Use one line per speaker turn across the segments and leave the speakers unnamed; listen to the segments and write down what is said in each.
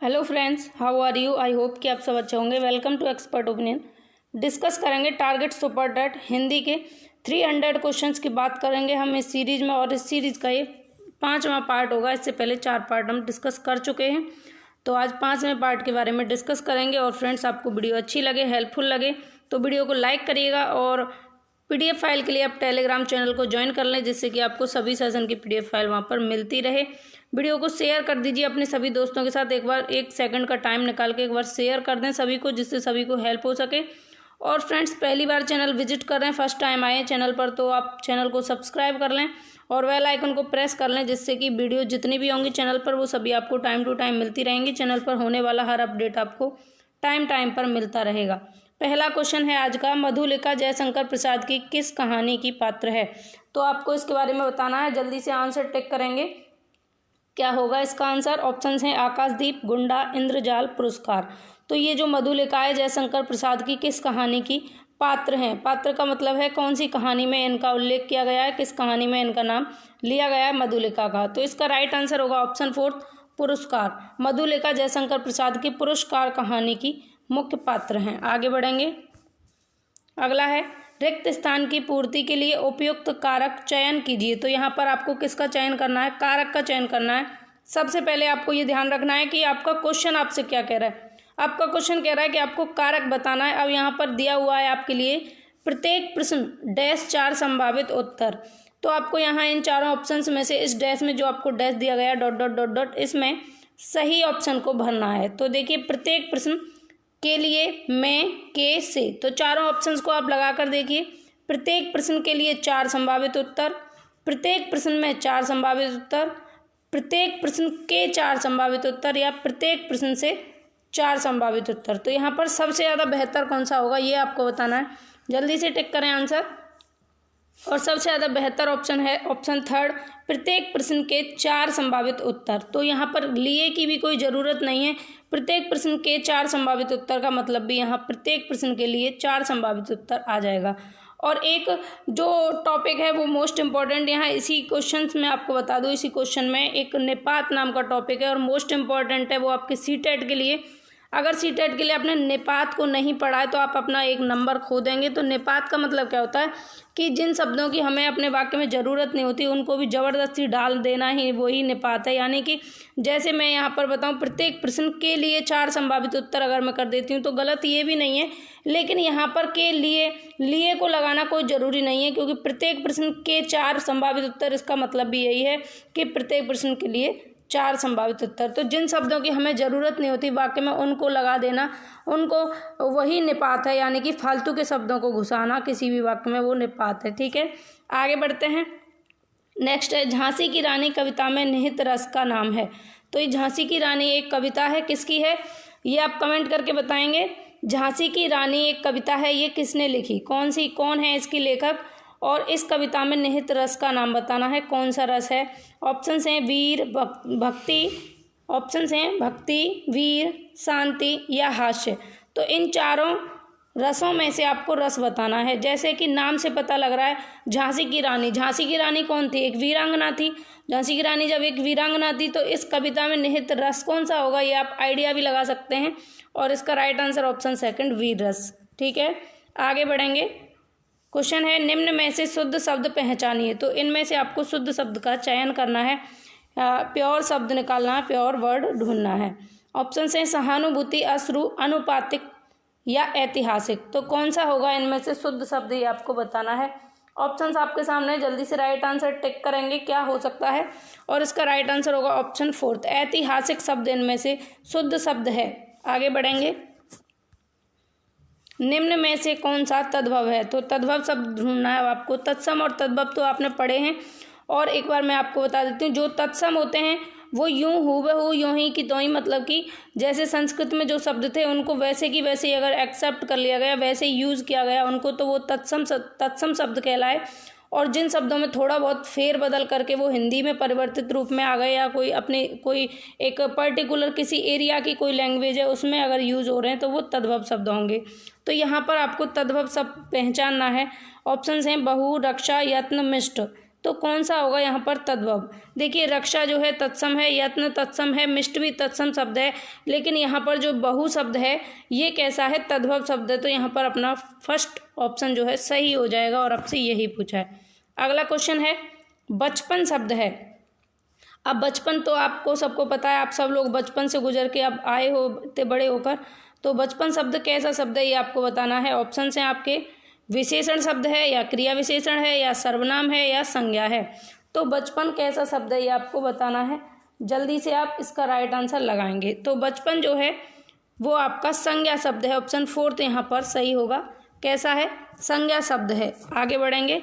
Hello friends, how are you. I hope कि आप सब अच्छे होंगे। Welcome to expert opinion. Discuss करेंगे टारगेट सुपर टेट हिंदी के 300 क्वेश्चंस की बात करेंगे हम इस सीरीज में, और इस सीरीज का ये 5वां पार्ट होगा। इससे पहले 4 पार्ट हम डिस्कस कर चुके हैं, तो आज 5वें पार्ट के बारे में डिस्कस करेंगे। और फ्रेंड्स, आपको वीडियो अच्छी लगे, हेल्पफुल लगे तो वीडियो को लाइक करिएगा, और पीडीएफ फाइल के लिए आप टेलीग्राम चैनल को ज्वाइन कर लें, जिससे कि आपको सभी सेशन की पीडीएफ फाइल वहाँ पर मिलती रहे। वीडियो को शेयर कर दीजिए अपने सभी दोस्तों के साथ। एक बार 1 सेकंड का टाइम निकाल के एक बार शेयर कर दें सभी को, जिससे सभी को हेल्प हो सके। और फ्रेंड्स, पहली बार चैनल विजिट कर रहे हैं, फर्स्ट टाइम आए हैं चैनल पर, तो आप चैनल को सब्सक्राइब कर लें और बेल आइकन को प्रेस कर लें, जिससे कि वीडियो जितनी भी होंगी चैनल पर वो सभी आपको टाइम टू टाइम मिलती रहेंगी। चैनल पर होने वाला हर अपडेट आपको टाइम पर मिलता रहेगा। पहला क्वेश्चन है आज का, मधुलिका जयशंकर प्रसाद की किस कहानी की पात्र है। तो आपको इसके बारे में बताना है, जल्दी से आंसर टिक करेंगे। क्या होगा इसका आंसर। ऑप्शंस हैं आकाशदीप, गुंडा, इंद्रजाल, पुरस्कार। तो ये जो मधुलिका है जयशंकर प्रसाद की किस कहानी की पात्र हैं। पात्र का मतलब है कौन सी कहानी में इनका उल्लेख किया गया है, किस कहानी में इनका नाम लिया गया है मधुलिका का। तो इसका राइट आंसर होगा ऑप्शन 4 पुरस्कार। मधुलिका जयशंकर प्रसाद की पुरस्कार कहानी की मुख्य पात्र हैं। आगे बढ़ेंगे। अगला है, रिक्त स्थान की पूर्ति के लिए उपयुक्त कारक चयन कीजिए। तो यहाँ पर आपको किसका चयन करना है, कारक का चयन करना है। सबसे पहले आपको ये ध्यान रखना है कि आपका क्वेश्चन आपसे क्या कह रहा है। आपका क्वेश्चन कह रहा है कि आपको कारक बताना है। अब यहाँ पर दिया हुआ है आपके लिए प्रत्येक प्रश्न डैश 4 संभावित उत्तर। तो आपको यहाँ इन चारों ऑप्शंस में से इस डैश में जो आपको डैश दिया गया डॉट डॉट डॉट डॉट, इसमें सही ऑप्शन को भरना है। तो देखिए, प्रत्येक प्रश्न के लिए मैं के से, तो चारों ऑप्शंस को आप लगा कर देखिए। प्रत्येक प्रश्न के लिए 4 संभावित उत्तर, प्रत्येक प्रश्न में 4 संभावित उत्तर, प्रत्येक प्रश्न के 4 संभावित उत्तर, या प्रत्येक प्रश्न से 4 संभावित उत्तर। तो यहाँ पर सबसे ज़्यादा बेहतर कौन सा होगा ये आपको बताना है। जल्दी से टिक करें आंसर। और सबसे ज़्यादा बेहतर ऑप्शन है ऑप्शन 3, प्रत्येक प्रश्न के 4 संभावित उत्तर। तो यहाँ पर लिए की भी कोई ज़रूरत नहीं है। प्रत्येक प्रश्न के 4 संभावित उत्तर का मतलब भी यहाँ प्रत्येक प्रश्न के लिए 4 संभावित उत्तर आ जाएगा। और एक जो टॉपिक है वो मोस्ट इम्पॉर्टेंट, यहाँ इसी क्वेश्चन में आपको बता दूँ, इसी क्वेश्चन में एक निपात नाम का टॉपिक है और मोस्ट इम्पॉर्टेंट है वो आपके सीटेट के लिए। अगर सीटेट के लिए आपने निपात को नहीं पढ़ा है तो आप अपना एक नंबर खो देंगे। तो निपात का मतलब क्या होता है कि जिन शब्दों की हमें अपने वाक्य में ज़रूरत नहीं होती उनको भी ज़बरदस्ती डाल देना ही वही निपात है। यानी कि जैसे मैं यहाँ पर बताऊँ, प्रत्येक प्रश्न के लिए 4 संभावित उत्तर अगर मैं कर देती हूँ तो गलत ये भी नहीं है, लेकिन यहाँ पर के लिए को लगाना कोई ज़रूरी नहीं है, क्योंकि प्रत्येक प्रश्न के 4 संभावित उत्तर, इसका मतलब भी यही है कि प्रत्येक प्रश्न के लिए 4 संभावित उत्तर। तो जिन शब्दों की हमें ज़रूरत नहीं होती वाक्य में उनको लगा देना, उनको वही निपात है। यानी कि फालतू के शब्दों को घुसाना किसी भी वाक्य में वो निपात है। ठीक है, आगे बढ़ते हैं। नेक्स्ट है, झांसी की रानी कविता में निहित रस का नाम है। तो ये झांसी की रानी एक कविता है, किसकी है ये आप कमेंट करके बताएंगे। झांसी की रानी एक कविता है, ये किसने लिखी, कौन है इसकी लेखक, और इस कविता में निहित रस का नाम बताना है, कौन सा रस है। ऑप्शंस हैं वीर, भक्ति, ऑप्शंस हैं भक्ति, वीर, शांति या हास्य। तो इन चारों रसों में से आपको रस बताना है। जैसे कि नाम से पता लग रहा है झांसी की रानी, झांसी की रानी कौन थी, एक वीरांगना थी। झांसी की रानी जब एक वीरांगना थी तो इस कविता में निहित रस कौन सा होगा ये आप आइडिया भी लगा सकते हैं। और इसका राइट आंसर ऑप्शन 2 वीर रस। ठीक है, आगे बढ़ेंगे। क्वेश्चन है, निम्न में से शुद्ध शब्द पहचानिए। तो इनमें से आपको शुद्ध शब्द का चयन करना है, प्योर शब्द निकालना है, प्योर वर्ड ढूंढना है। ऑप्शन है सहानुभूति, अश्रु, अनुपातिक या ऐतिहासिक। तो कौन सा होगा इनमें से शुद्ध शब्द ये आपको बताना है। ऑप्शंस आपके सामने, जल्दी से राइट आंसर टिक करेंगे क्या हो सकता है। और इसका राइट आंसर होगा ऑप्शन 4 ऐतिहासिक शब्द इनमें से शुद्ध शब्द है। आगे बढ़ेंगे। निम्न में से कौन सा तद्भव है। तो तद्भव शब्द ढूंढना है आपको। तत्सम और तद्भव तो आपने पढ़े हैं, और एक बार मैं आपको बता देती हूँ। जो तत्सम होते हैं वो यूं हूबहू, यूं ही की त्यों ही, मतलब कि जैसे संस्कृत में जो शब्द थे उनको वैसे की वैसे ही अगर एक्सेप्ट कर लिया गया, वैसे ही यूज़ किया गया उनको, तो वो तत्सम शब्द कहलाए। और जिन शब्दों में थोड़ा बहुत फेर बदल करके वो हिंदी में परिवर्तित रूप में आ गए, या कोई एक पर्टिकुलर किसी एरिया की कोई लैंग्वेज है उसमें अगर यूज़ हो रहे हैं, तो वो तद्भव शब्द होंगे। तो यहाँ पर आपको तद्भव शब्द पहचानना है। ऑप्शंस हैं बहु, रक्षा, यत्न, मिष्ट। तो कौन सा होगा यहाँ पर तद्भव। देखिए रक्षा जो है तत्सम है, यत्न तत्सम है, मिष्ट भी तत्सम शब्द है, लेकिन यहाँ पर जो बहु शब्द है ये कैसा है, तद्भव शब्द है। तो यहाँ पर अपना फर्स्ट ऑप्शन जो है सही हो जाएगा और आपसे यही पूछा है। अगला क्वेश्चन है बचपन शब्द है। अब बचपन तो आपको सबको पता है, आप सब लोग बचपन से गुजर के अब आए हो इतने बड़े होकर। तो बचपन शब्द कैसा शब्द है ये आपको बताना है। ऑप्शन हैं आपके, विशेषण शब्द है या क्रिया विशेषण है या सर्वनाम है या संज्ञा है। तो बचपन कैसा शब्द है ये आपको बताना है। जल्दी से आप इसका राइट आंसर लगाएंगे। तो बचपन जो है वो आपका संज्ञा शब्द है। ऑप्शन 4 यहाँ पर सही होगा। कैसा है, संज्ञा शब्द है। आगे बढ़ेंगे।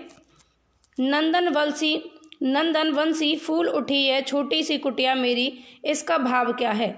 नंदन वंशी फूल उठी है छोटी सी कुटिया मेरी, इसका भाव क्या है।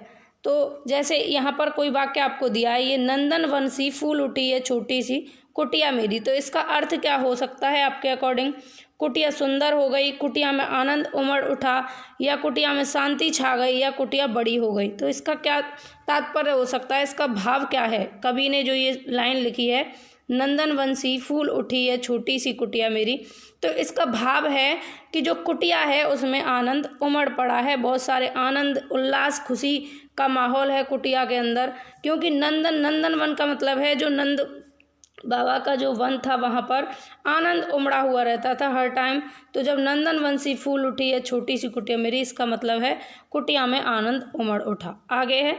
तो जैसे यहाँ पर कोई वाक्य आपको दिया है, ये नंदन वंशी फूल उठी है छोटी सी कुटिया मेरी, तो इसका अर्थ क्या हो सकता है आपके अकॉर्डिंग। कुटिया सुंदर हो गई, कुटिया में आनंद उमड़ उठा, या कुटिया में शांति छा गई, या कुटिया बड़ी हो गई। तो इसका क्या तात्पर्य हो सकता है, इसका भाव क्या है। कवि ने जो ये लाइन लिखी है, नंदन वंशी फूल उठी है छोटी सी कुटिया मेरी, तो इसका भाव है कि जो कुटिया है उसमें आनंद उमड़ पड़ा है, बहुत सारे आनंद उल्लास खुशी का माहौल है कुटिया के अंदर। क्योंकि नंदन वन का मतलब है जो नंद बाबा का जो वन था वहाँ पर आनंद उमड़ा हुआ रहता था हर टाइम। तो जब नंदन वंशी फूल उठी है छोटी सी कुटिया मेरी, इसका मतलब है कुटिया में आनंद उमड़ उठा। आगे है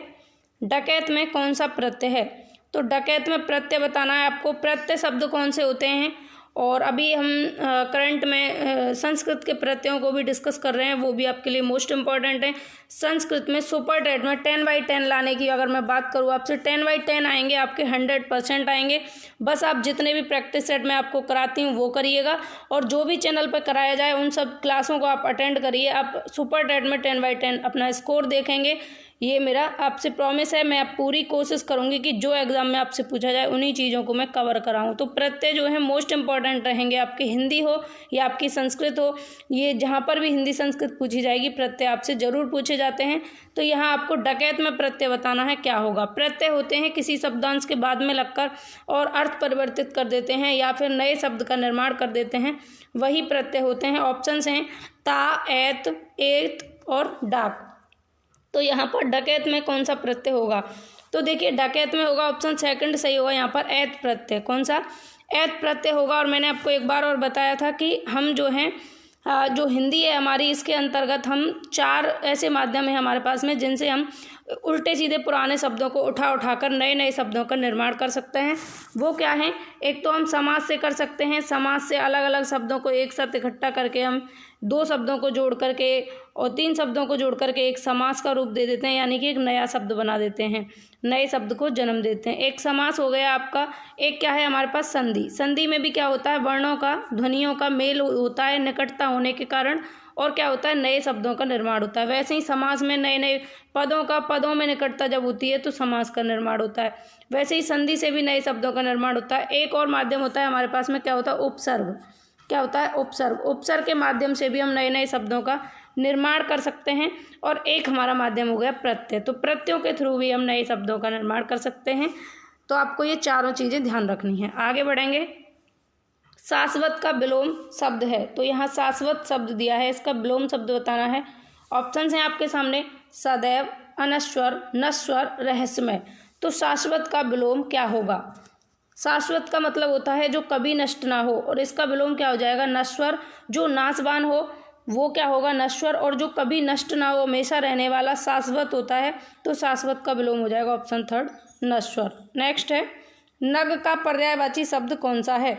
डकैत में कौन सा प्रत्यय है। तो डकैत में प्रत्यय बताना है आपको। प्रत्यय शब्द कौन से होते हैं, और अभी हम करंट में संस्कृत के प्रत्ययों को भी डिस्कस कर रहे हैं, वो भी आपके लिए मोस्ट इम्पॉर्टेंट है। संस्कृत में सुपर-टेट में 10/10 लाने की अगर मैं बात करूँ आपसे, 10/10 आएंगे आपके, 100% आएंगे। बस आप जितने भी प्रैक्टिस सेट में आपको कराती हूँ वो करिएगा, और जो भी चैनल पर कराया जाए उन सब क्लासों को आप अटेंड करिए। आप सुपर-टेट में 10/10 अपना स्कोर देखेंगे, ये मेरा आपसे प्रॉमिस है। मैं पूरी कोशिश करूंगी कि जो एग्जाम में आपसे पूछा जाए उन्हीं चीज़ों को मैं कवर कराऊं। तो प्रत्यय जो है मोस्ट इंपॉर्टेंट रहेंगे, आपकी हिंदी हो या आपकी संस्कृत हो, ये जहाँ पर भी हिंदी संस्कृत पूछी जाएगी प्रत्यय आपसे जरूर पूछे जाते हैं। तो यहाँ आपको डकैत में प्रत्यय बताना है क्या होगा। प्रत्यय होते हैं किसी शब्दांश के बाद में लगकर और अर्थ परिवर्तित कर देते हैं या फिर नए शब्द का निर्माण कर देते हैं, वही प्रत्यय होते हैं। ऑप्शंस हैं ता, एत, एत और डाक। तो यहाँ पर डकैत में कौन सा प्रत्यय होगा, तो देखिए डकैत में होगा ऑप्शन 2 सही होगा। यहाँ पर एत प्रत्यय, कौन सा, एत प्रत्यय होगा। और मैंने आपको एक बार और बताया था कि हम जो हैं जो हिंदी है हमारी, इसके अंतर्गत हम 4 ऐसे माध्यम है हमारे पास में जिनसे हम उल्टे सीधे पुराने शब्दों को उठा कर नए नए शब्दों का निर्माण कर सकते हैं। वो क्या है, एक तो हम समास से कर सकते हैं। समास से अलग अलग शब्दों को एक साथ इकट्ठा करके हम 2 शब्दों को जोड़ करके और 3 शब्दों को जोड़ करके एक समास का रूप दे देते हैं, यानी कि एक नया शब्द बना देते हैं, नए शब्द को जन्म देते हैं। एक समास हो गया आपका। एक क्या है हमारे पास संधि। संधि में भी क्या होता है, वर्णों का ध्वनियों का मेल होता है निकटता होने के कारण, और क्या होता है, नए शब्दों का निर्माण होता है। वैसे ही समास में नए नए पदों में निकटता जब होती है तो समास का निर्माण होता है। वैसे ही संधि से भी नए शब्दों का निर्माण होता है। एक और माध्यम होता है हमारे पास में, क्या होता है, उपसर्ग। क्या होता है, उपसर्ग। उपसर्ग के माध्यम से भी हम नए नए शब्दों का निर्माण कर सकते हैं। और एक हमारा माध्यम हो गया प्रत्यय। तो प्रत्ययों के थ्रू भी हम नए शब्दों का निर्माण कर सकते हैं। तो आपको ये चारों चीज़ें ध्यान रखनी है। आगे बढ़ेंगे। शाश्वत का विलोम शब्द है। तो यहाँ शाश्वत शब्द दिया है, इसका विलोम शब्द बताना है। ऑप्शन हैं आपके सामने, सदैव, अनश्वर, नश्वर, रहस्यमय। तो शाश्वत का विलोम क्या होगा। शाश्वत का मतलब होता है जो कभी नष्ट ना हो, और इसका विलोम क्या हो जाएगा, नश्वर। जो नाशवान हो वो क्या होगा, नश्वर। और जो कभी नष्ट ना हो, हमेशा रहने वाला, शाश्वत होता है। तो शाश्वत का विलोम हो जाएगा ऑप्शन 3 नश्वर। नेक्स्ट है, नग का पर्यायवाची शब्द कौन सा है।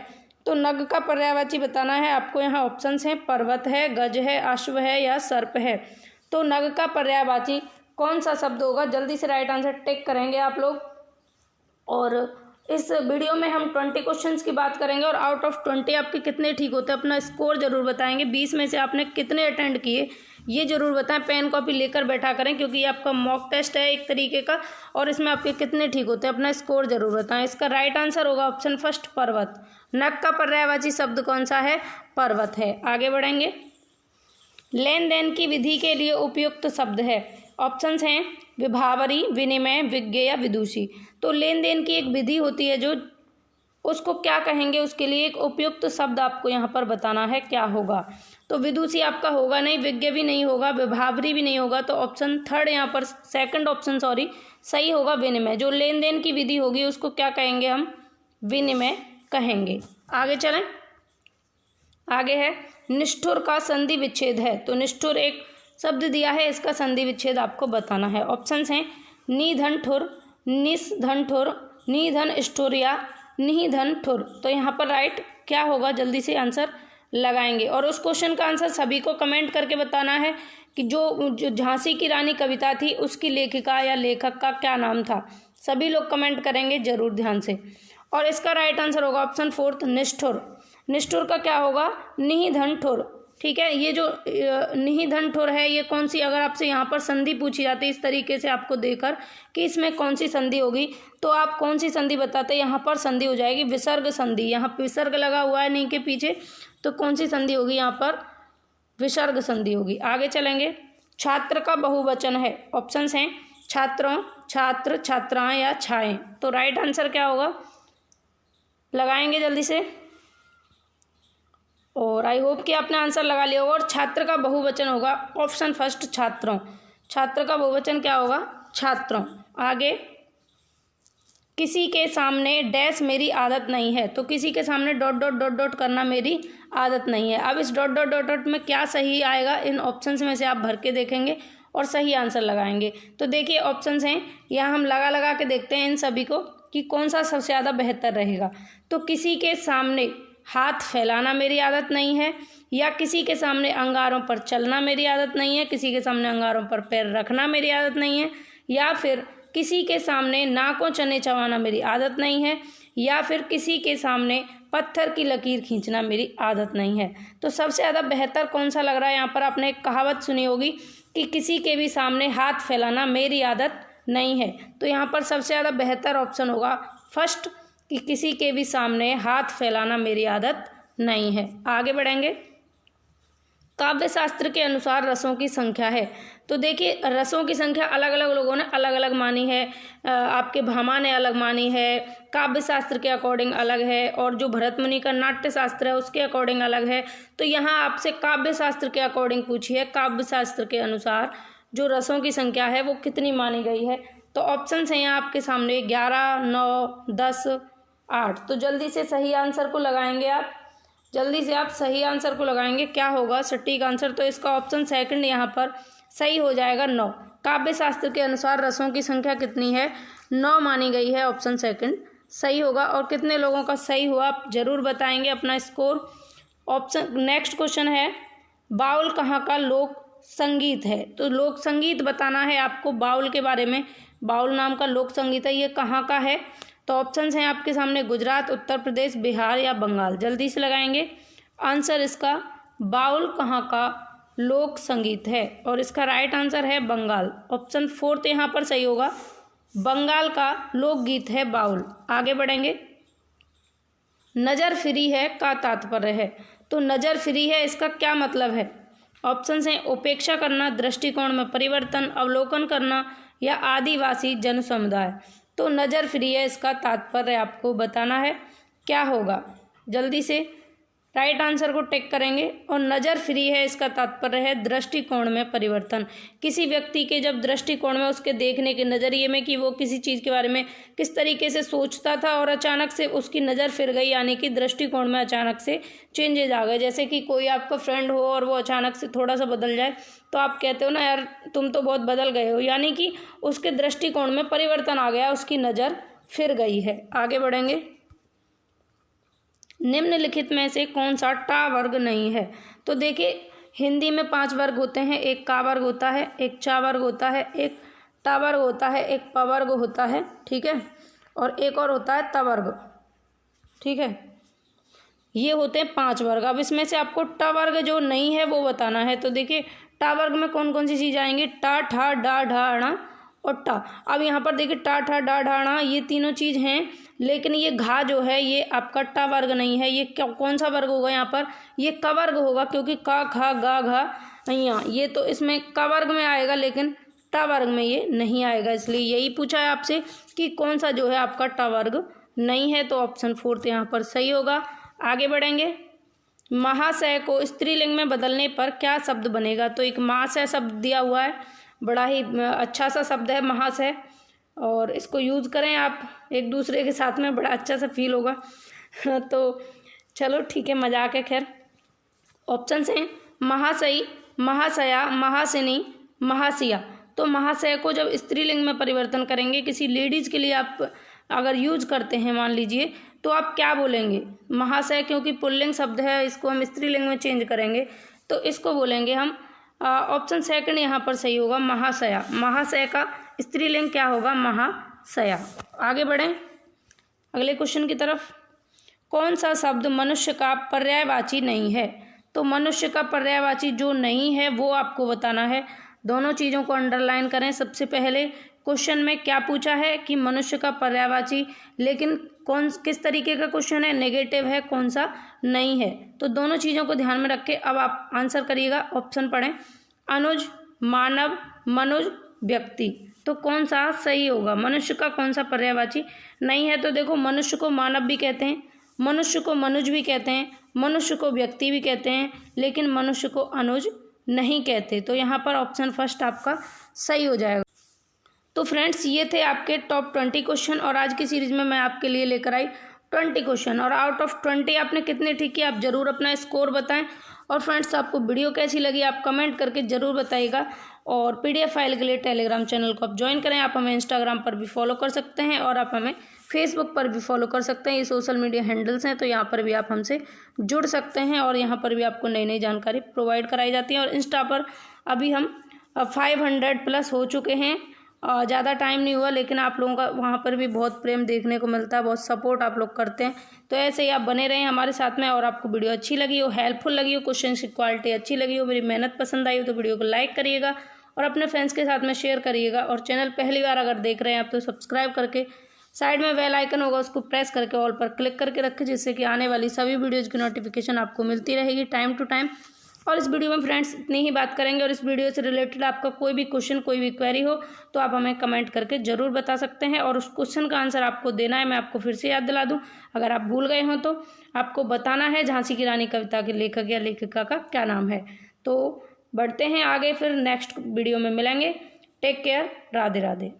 तो नग का पर्यायवाची बताना है आपको। यहाँ ऑप्शंस हैं, पर्वत है, गज है, अश्व है या सर्प है। तो नग का पर्यायवाची कौन सा शब्द होगा, जल्दी से राइट आंसर टिक करेंगे आप लोग। और इस वीडियो में हम 20 क्वेश्चंस की बात करेंगे, और आउट ऑफ 20 आपके कितने ठीक होते हैं अपना स्कोर जरूर बताएंगे। 20 में से आपने कितने अटेंड किए ये जरूर बताएं। पेन कॉपी लेकर बैठा करें, क्योंकि ये आपका मॉक टेस्ट है एक तरीके का, और इसमें आपके कितने ठीक होते हैं अपना स्कोर जरूर बताएं। इसका राइट आंसर होगा ऑप्शन 1 पर्वत। नग का पर्यायवाची शब्द कौन सा है, पर्वत है। आगे बढ़ेंगे। लेन देन की विधि के लिए उपयुक्त शब्द है। ऑप्शंस हैं विभावरी, विनिमय, विज्ञेय या विदुषी। तो लेन देन की एक विधि होती है जो उसको क्या कहेंगे, उसके लिए एक उपयुक्त शब्द आपको यहाँ पर बताना है, क्या होगा। तो विदुषी आपका होगा नहीं, विज्ञ भी नहीं होगा, विभावरी भी नहीं होगा, तो ऑप्शन थर्ड यहाँ पर सेकंड ऑप्शन सही होगा, विनिमय। जो लेन देन की विधि होगी उसको क्या कहेंगे हम, विनिमय कहेंगे। आगे चलें, आगे है निष्ठुर का संधि विच्छेद है। तो निष्ठुर एक शब्द दिया है, इसका संधि विच्छेद आपको बताना है। ऑप्शंस हैं निधन ठुर, निस्धन ठुर, निधन स्ठुर या निधन ठुर। तो यहाँ पर राइट क्या होगा, जल्दी से आंसर लगाएंगे। और उस क्वेश्चन का आंसर सभी को कमेंट करके बताना है कि जो झांसी की रानी कविता थी उसकी लेखिका या लेखक का क्या नाम था। सभी लोग कमेंट करेंगे जरूर ध्यान से। और इसका राइट आंसर होगा ऑप्शन फोर्थ निष्ठुर। निष्ठुर का क्या होगा, निधन ठुर। ठीक है, ये जो निधन ठुर है ये कौन सी, अगर आपसे यहाँ पर संधि पूछी जाती है इस तरीके से आपको देकर कि इसमें कौन सी संधि होगी, तो आप कौन सी संधि बताते हैं, यहाँ पर संधि हो जाएगी विसर्ग संधि। यहाँ विसर्ग लगा हुआ है नहीं के पीछे, तो कौन सी संधि होगी, यहाँ पर विसर्ग संधि होगी। आगे चलेंगे, छात्र का बहुवचन है। ऑप्शंस हैं छात्रों, छात्र, छात्राएं या छाएं। तो राइट आंसर क्या होगा, लगाएंगे जल्दी से। और आई होप कि आपने आंसर लगा लिया होगा। और छात्र का बहुवचन होगा ऑप्शन फर्स्ट छात्रों। छात्र का बहुवचन क्या होगा, छात्रों। आगे, किसी के सामने डैश मेरी आदत नहीं है। तो किसी के सामने डॉट डॉट डॉट डॉट करना मेरी आदत नहीं है। अब इस डॉट डॉट डॉट डॉट में क्या सही आएगा, इन ऑप्शंस में से आप भर के देखेंगे और सही आंसर लगाएंगे। तो देखिए ऑप्शंस हैं, यहाँ हम लगा लगा के देखते हैं इन सभी को कि कौन सा सबसे ज़्यादा बेहतर रहेगा। तो किसी के सामने हाथ फैलाना मेरी आदत नहीं है, या किसी के सामने अंगारों पर चलना मेरी आदत नहीं है, किसी के सामने अंगारों पर पैर रखना मेरी आदत नहीं है, या फिर किसी के सामने नाकों चने चबाना मेरी आदत नहीं है, या फिर किसी के सामने पत्थर की लकीर खींचना मेरी आदत नहीं है। तो सबसे ज़्यादा बेहतर कौन सा लग रहा है, यहाँ पर आपने एक कहावत सुनी होगी कि किसी के भी सामने हाथ फैलाना मेरी आदत नहीं है। तो यहाँ पर सबसे ज़्यादा बेहतर ऑप्शन होगा फर्स्ट कि किसी के भी सामने हाथ फैलाना मेरी आदत नहीं है। आगे बढ़ेंगे, काव्य शास्त्र के अनुसार रसों की संख्या है। तो देखिए रसों की संख्या अलग अलग लोगों ने अलग अलग मानी है। आपके भामा ने अलग मानी है, काव्य शास्त्र के अकॉर्डिंग अलग है, और जो भरत मुनि का नाट्य शास्त्र है उसके अकॉर्डिंग अलग है। तो यहाँ आपसे काव्य शास्त्र के अकॉर्डिंग पूछी है, काव्य शास्त्र के अनुसार जो रसों की संख्या है वो कितनी मानी गई है। तो ऑप्शन है यहाँ आपके सामने 11, 9, 10, 8। तो जल्दी से सही आंसर को लगाएंगे आप, जल्दी से आप सही आंसर को लगाएंगे, क्या होगा सटीक आंसर। तो इसका ऑप्शन सेकंड यहाँ पर सही हो जाएगा 9। काव्य शास्त्र के अनुसार रसों की संख्या कितनी है, 9 मानी गई है। ऑप्शन सेकंड सही होगा। और कितने लोगों का सही हुआ आप जरूर बताएंगे अपना स्कोर। ऑप्शन नेक्स्ट क्वेश्चन है, बाउल कहाँ का लोक संगीत है। तो लोक संगीत बताना है आपको बाउल के बारे में। बाउल नाम का लोक संगीत है, ये कहाँ का है। तो ऑप्शंस हैं आपके सामने गुजरात, उत्तर प्रदेश, बिहार या बंगाल। जल्दी से लगाएंगे आंसर इसका, बाउल कहाँ का लोक संगीत है। और इसका राइट आंसर है बंगाल। ऑप्शन फोर्थ यहाँ पर सही होगा, बंगाल का लोकगीत है बाउल। आगे बढ़ेंगे, नज़र फिरी है का तात्पर्य है। तो नज़र फिरी है इसका क्या मतलब है। ऑप्शंस हैं उपेक्षा करना, दृष्टिकोण में परिवर्तन, अवलोकन करना या आदिवासी जन समुदाय। तो नज़र फिरी है इसका तात्पर्य आपको बताना है, क्या होगा। जल्दी से राइट आंसर को टिक करेंगे। और नज़र फिरी है इसका तात्पर्य है दृष्टिकोण में परिवर्तन। किसी व्यक्ति के जब दृष्टिकोण में, उसके देखने के नज़रिए में कि वो किसी चीज़ के बारे में किस तरीके से सोचता था और अचानक से उसकी नज़र फिर गई, यानी कि दृष्टिकोण में अचानक से चेंजेज आ गए। जैसे कि कोई आपका फ्रेंड हो और वो अचानक से थोड़ा सा बदल जाए तो आप कहते हो ना यार तुम तो बहुत बदल गए हो, यानी कि उसके दृष्टिकोण में परिवर्तन आ गया, उसकी नज़र फिर गई है। आगे बढ़ेंगे, निम्नलिखित में से कौन सा टा वर्ग नहीं है। तो देखिए हिंदी में 5 वर्ग होते हैं, एक का वर्ग होता है, एक चा वर्ग होता है, एक टा वर्ग होता है, एक प वर्ग होता है, ठीक है, और एक और होता है त वर्ग, ठीक है। ये होते हैं 5 वर्ग। अब इसमें से आपको ट वर्ग जो नहीं है वो बताना है। तो देखिए टा वर्ग में कौन कौन सी चीज़ आएंगी, टा, ठा, डा, ढा, णा और टा। अब यहाँ पर देखिए टा, ठा, डा, ढा, णा ये तीनों चीज़ हैं, लेकिन ये घा जो है ये आपका टा वर्ग नहीं है। ये कौन सा वर्ग होगा यहाँ पर, ये क वर्ग होगा, क्योंकि का, खा, गा, घा, यहाँ ये तो इसमें क वर्ग में आएगा, लेकिन टा वर्ग में ये नहीं आएगा। इसलिए यही पूछा है आपसे कि कौन सा जो है आपका टा वर्ग नहीं है, तो ऑप्शन 4 यहाँ पर सही होगा। आगे बढ़ेंगे। महाशय को स्त्रीलिंग में बदलने पर क्या शब्द बनेगा? तो एक महाशय शब्द दिया हुआ है, बड़ा ही अच्छा सा शब्द है महाशय, और इसको यूज़ करें आप एक दूसरे के साथ में, बड़ा अच्छा सा फील होगा। तो चलो ठीक है, मजाक है। खैर, ऑप्शन हैं महाशयी, महाशया, महासिनी, महासिया। तो महाशय को जब स्त्रीलिंग में परिवर्तन करेंगे, किसी लेडीज़ के लिए आप अगर यूज करते हैं मान लीजिए, तो आप क्या बोलेंगे? महाशय क्योंकि पुल्लिंग शब्द है, इसको हम स्त्रीलिंग में चेंज करेंगे, तो इसको बोलेंगे हम ऑप्शन सेकंड यहाँ पर सही होगा, महाशया। महाशय का स्त्रीलिंग क्या होगा? महाशया। आगे बढ़ें अगले क्वेश्चन की तरफ। कौन सा शब्द मनुष्य का पर्यायवाची नहीं है? तो मनुष्य का पर्यायवाची जो नहीं है वो आपको बताना है। दोनों चीज़ों को अंडरलाइन करें। सबसे पहले क्वेश्चन में क्या पूछा है कि मनुष्य का पर्यायवाची, लेकिन किस तरीके का क्वेश्चन है? नेगेटिव है, कौन सा नहीं है। तो दोनों चीज़ों को ध्यान में रख के अब आप आंसर करिएगा। ऑप्शन पढ़ें, अनुज, मानव, मनुज, व्यक्ति। तो कौन सा सही होगा? मनुष्य का कौन सा पर्यायवाची नहीं है? तो देखो, मनुष्य को मानव भी कहते हैं, मनुष्य को मनुज भी कहते हैं, मनुष्य को व्यक्ति भी कहते हैं, लेकिन मनुष्य को अनुज नहीं कहते। तो यहाँ पर ऑप्शन फर्स्ट आपका सही हो जाएगा। तो फ्रेंड्स, ये थे आपके टॉप 20 क्वेश्चन, और आज की सीरीज में मैं आपके लिए लेकर आई 20 क्वेश्चन, और आउट ऑफ 20 आपने कितने ठीक किए आप ज़रूर अपना स्कोर बताएं। और फ्रेंड्स, आपको वीडियो कैसी लगी आप कमेंट करके ज़रूर बताइएगा। और PDF फाइल के लिए टेलीग्राम चैनल को आप ज्वाइन करें। आप हमें इंस्टाग्राम पर भी फॉलो कर सकते हैं, और आप हमें फेसबुक पर भी फॉलो कर सकते हैं। ये सोशल मीडिया हैंडल्स हैं, तो यहाँ पर भी आप हमसे जुड़ सकते हैं, और यहाँ पर भी आपको नई नई जानकारी प्रोवाइड कराई जाती है। और इंस्टा पर अभी हम 500+ हो चुके हैं। ज़्यादा टाइम नहीं हुआ, लेकिन आप लोगों का वहाँ पर भी बहुत प्रेम देखने को मिलता है, बहुत सपोर्ट आप लोग करते हैं। तो ऐसे ही आप बने रहें हमारे साथ में। और आपको वीडियो अच्छी लगी हो, हेल्पफुल लगी हो, क्वेश्चन की क्वालिटी अच्छी लगी हो, मेरी मेहनत पसंद आई हो, तो वीडियो को लाइक करिएगा और अपने फ्रेंड्स के साथ में शेयर करिएगा। और चैनल पहली बार अगर देख रहे हैं आप, तो सब्सक्राइब करके साइड में बेल आइकन होगा, उसको प्रेस करके ऑल पर क्लिक करके रखें, जिससे कि आने वाली सभी वीडियोज़ की नोटिफिकेशन आपको मिलती रहेगी टाइम टू टाइम। और इस वीडियो में फ्रेंड्स इतनी ही बात करेंगे, और इस वीडियो से रिलेटेड आपका कोई भी क्वेश्चन, कोई भी क्वेरी हो, तो आप हमें कमेंट करके ज़रूर बता सकते हैं। और उस क्वेश्चन का आंसर आपको देना है, मैं आपको फिर से याद दिला दूं, अगर आप भूल गए हों तो आपको बताना है झांसी की रानी कविता के लेखक या लेखिका का क्या नाम है। तो बढ़ते हैं आगे, फिर नेक्स्ट वीडियो में मिलेंगे। Take care, Radhe Radhe.